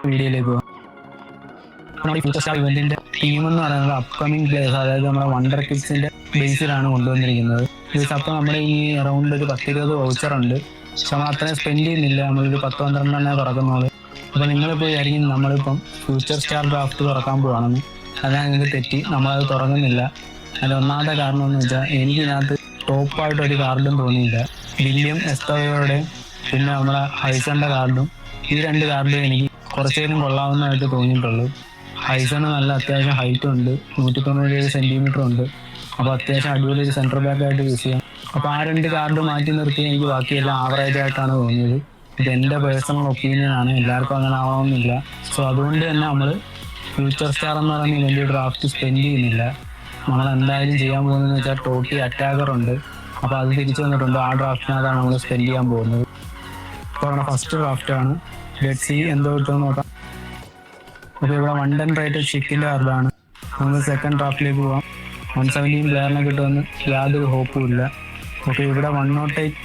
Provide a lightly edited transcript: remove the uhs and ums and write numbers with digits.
വീഡിയോയിലേക്ക് പോകാം. നമ്മുടെ ഈ ഫ്യൂച്ചർ സ്റ്റാർ ഇവന്റിന്റെ തീം എന്ന് പറയുന്നത് അപ്കമിങ് പ്ലേയേഴ്സ്, അതായത് നമ്മുടെ വണ്ടർ കിഡ്സിന്റെ ബേസിലാണ് കൊണ്ടുവന്നിരിക്കുന്നത്. അപ്പോൾ നമ്മുടെ ഈ അറൗണ്ട് ഒരു 10-20 വൗച്ചർ ഉണ്ട്. പക്ഷെ നമ്മൾ അത്രയും സ്പെൻഡ് ചെയ്യുന്നില്ല, നമ്മളൊരു 10-12 തുറക്കുന്നുള്ളൂ. അപ്പോൾ നിങ്ങളിപ്പോൾ വിചാരിക്കും നമ്മളിപ്പം ഫ്യൂച്ചർ സ്റ്റാർ ഡ്രാഫ്റ്റ് തുറക്കാൻ പോവാണെന്ന്. അതാണ് നിങ്ങൾക്ക് തെറ്റി, നമ്മളത് തുറങ്ങുന്നില്ല. അതിൽ ഒന്നാമത്തെ കാരണം എന്ന് വെച്ചാൽ എനിക്കിതിനകത്ത് ടോപ്പായിട്ടൊരു കാർഡും തോന്നിയില്ല. വില്യം എസ്തവയുടെയും പിന്നെ നമ്മുടെ ഹൈസന്റെ കാർഡും, ഈ 2 കാർഡും എനിക്ക് കുറച്ചേലും കൊള്ളാവുന്നതായിട്ട് തോന്നിയിട്ടുള്ളൂ. ഹൈസണ് നല്ല അത്യാവശ്യം ഹൈറ്റും ഉണ്ട്, 197 സെന്റിമീറ്റർ ഉണ്ട്. അപ്പോൾ അത്യാവശ്യം അടിപൊളി ഒരു സെൻട്രൽ ബാക്ക് ആയിട്ട് യൂസ് ചെയ്യാം. അപ്പോൾ ആ 2 കാർഡ് മാറ്റി നിർത്തി എനിക്ക് ബാക്കിയെല്ലാം ആവറേജ് ആയിട്ടാണ് തോന്നിയത്. ഇത് എൻ്റെ പേഴ്സണൽ ഒപ്പീനിയൻ ആണ്, എല്ലാവർക്കും അങ്ങനെ ആവണമെന്നില്ല. സോ അതുകൊണ്ട് തന്നെ നമ്മൾ ഫ്യൂച്ചർ സ്റ്റാർ എന്ന് പറയുന്ന വലിയ ഡ്രാഫ്റ്റ് സ്പെൻഡ് ചെയ്യുന്നില്ല. നമ്മൾ എന്തായാലും ചെയ്യാൻ പോകുന്നതെന്ന് വെച്ചാൽ ടോട്ടി അറ്റാക്കർ ഉണ്ട്, അപ്പോൾ അത് തിരിച്ചു വന്നിട്ടുണ്ട്. ആ ഡ്രാഫ്റ്റിനകത്താണ് നമ്മൾ സ്പെൻഡ് ചെയ്യാൻ പോകുന്നത്. ഇപ്പോൾ നമ്മുടെ ഫസ്റ്റ് ഡ്രാഫ്റ്റാണ്. ലെറ്റ് സീ എന്തോ കിട്ടുമെന്ന് നോക്കാം. അപ്പോൾ ഇവിടെ 110 റേറ്റഡ് ഷിക്കിൻ്റെ കാർഡാണ്. നമുക്ക് സെക്കൻഡ് ഡ്രാഫ്റ്റിലേക്ക് പോകാം. 117 പ്ലെയറിനെ കിട്ടുമെന്ന് യാതൊരു ഹോപ്പും ഇല്ല. ഓക്കെ, ഇവിടെ 108